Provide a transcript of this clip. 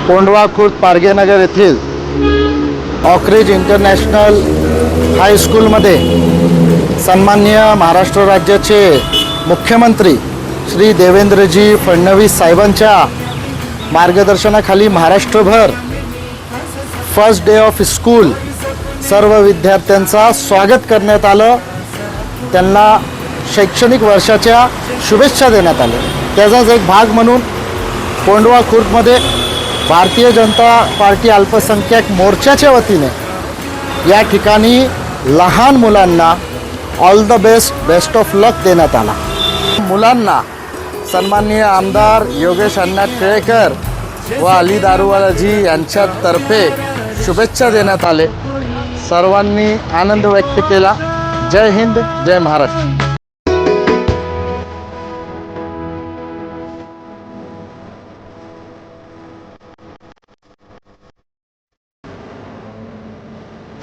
कोंढवा खुर्द पारगेनगर येथील ऑकरिज इंटरनॅशनल हायस्कूलमध्ये सन्माननीय महाराष्ट्र राज्याचे मुख्यमंत्री श्री देवेंद्रजी फडणवीस साहेबांच्या मार्गदर्शनाखाली महाराष्ट्रभर फर्स्ट डे ऑफ स्कूल सर्व विद्यार्थ्यांचा स्वागत करण्यात आलं. त्यांना शैक्षणिक वर्षाच्या शुभेच्छा देण्यात आल्या. त्याचाच एक भाग म्हणून कोंढवा खुर्दमध्ये भारतीय जनता पार्टी अल्पसंख्याक मोर्चाच्या वतीने या ठिकाणी लहान मुलांना ऑल द बेस्ट ऑफ लक देण्यात आला. मुलांना सन्माननीय आमदार योगेश अण्णा टिळेकर व अली दारूवालाजी यांच्यातर्फे शुभेच्छा देण्यात आले. सर्वांनी आनंद व्यक्त केला. जय हिंद, जय महाराष्ट्र.